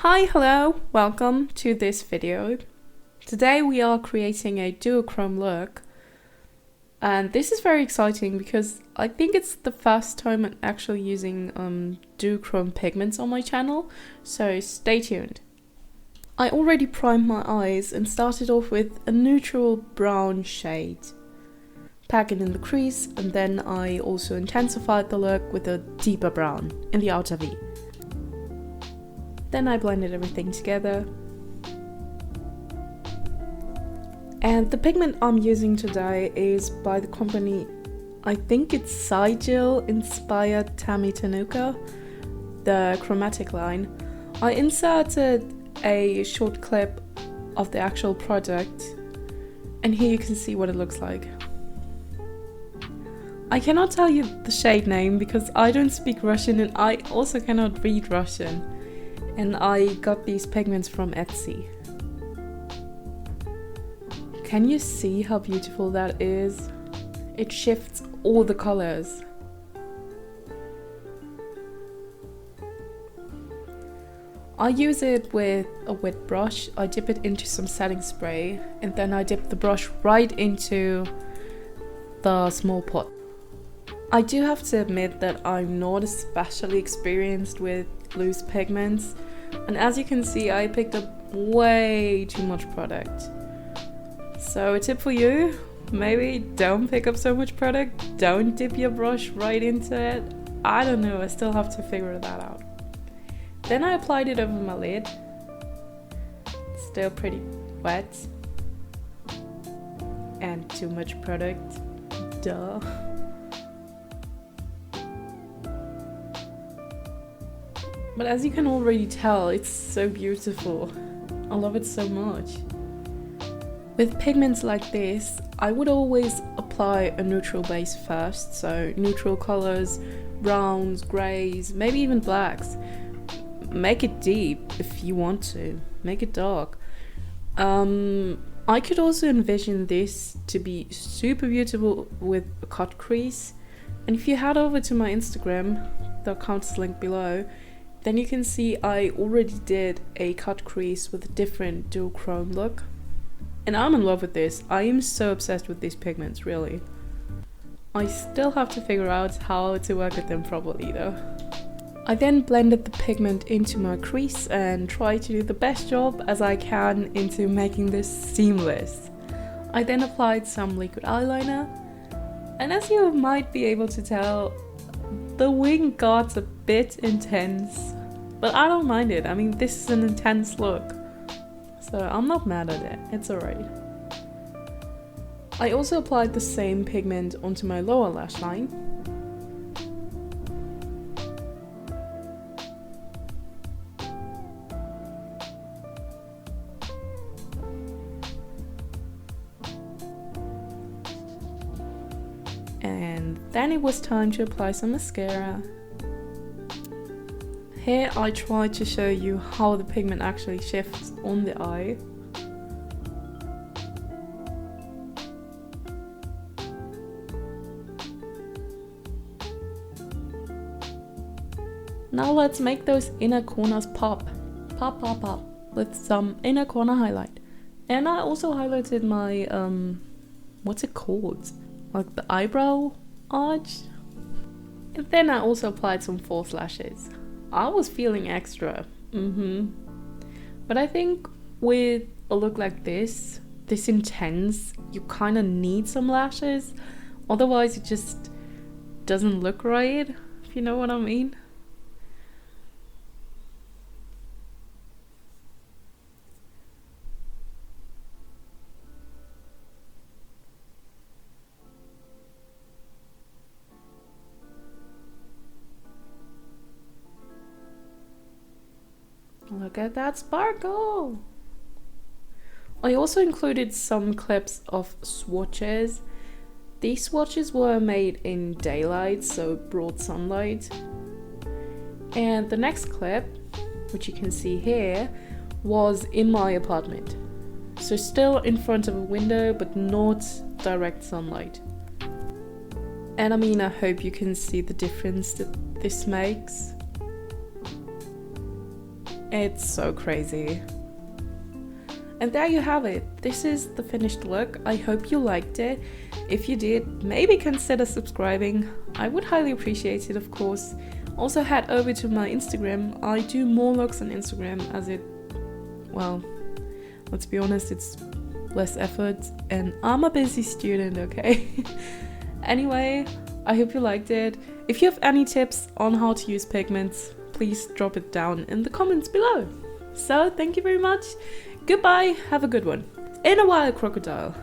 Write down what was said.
Hi, hello, welcome to this video. Today we are creating a duochrome look, and this is very exciting because I think it's the first time I'm actually using duochrome pigments on my channel, so stay tuned. I already primed my eyes and started off with a neutral brown shade. Pack it in the crease, and then I also intensified the look with a deeper brown in the outer V. Then I blended everything together. And the pigment I'm using today is by the company, I think it's Sigil inspired Tammy Tanuka, the Chromatic line. I inserted a short clip of the actual product, and here you can see what it looks like. I cannot tell you the shade name because I don't speak Russian and I also cannot read Russian. And I got these pigments from Etsy. Can you see how beautiful that is? It shifts all the colors. I use it with a wet brush. I dip it into some setting spray and then I dip the brush right into the small pot. I do have to admit that I'm not especially experienced with loose pigments, and as you can see I picked up way too much product. So a tip for you, maybe don't pick up so much product, don't dip your brush right into it. I don't know, I still have to figure that out. Then I applied it over my lid. Still pretty wet. And too much product, duh. But as you can already tell, it's so beautiful. I love it so much. With pigments like this, I would always apply a neutral base first. So neutral colors, browns, greys, maybe even blacks. Make it deep if you want to. Make it dark. I could also envision this to be super beautiful with a cut crease. And if you head over to my Instagram, the account is linked below, then you can see I already did a cut crease with a different duochrome look. And I'm in love with this. I am so obsessed with these pigments, really. I still have to figure out how to work with them properly though. I then blended the pigment into my crease and tried to do the best job as I can into making this seamless. I then applied some liquid eyeliner, and as you might be able to tell, the wing got a bit intense, but I don't mind it. I mean, this is an intense look, so I'm not mad at it. It's alright. I also applied the same pigment onto my lower lash line. And then it was time to apply some mascara. Here I tried to show you how the pigment actually shifts on the eye. Now let's make those inner corners pop. Pop, pop, pop. With some inner corner highlight. And I also highlighted my, what's it called? Like the eyebrow arch. And then I also applied some false lashes. I was feeling extra. But I think with a look like this intense, you kind of need some lashes. Otherwise it just doesn't look right, if you know what I mean. Look at that sparkle! I also included some clips of swatches. These swatches were made in daylight, so broad sunlight. And the next clip, which you can see here, was in my apartment. So still in front of a window, but not direct sunlight. And I mean, I hope you can see the difference that this makes. It's so crazy. And there you have it. This is the finished look. I hope you liked it. If you did, maybe consider subscribing. I would highly appreciate it, of course. Also head over to my Instagram. I do more looks on Instagram as it, well, let's be honest, it's less effort and I'm a busy student, okay? Anyway, I hope you liked it. If you have any tips on how to use pigments, please drop it down in the comments below. So thank you very much. Goodbye, have a good one. In a while, crocodile.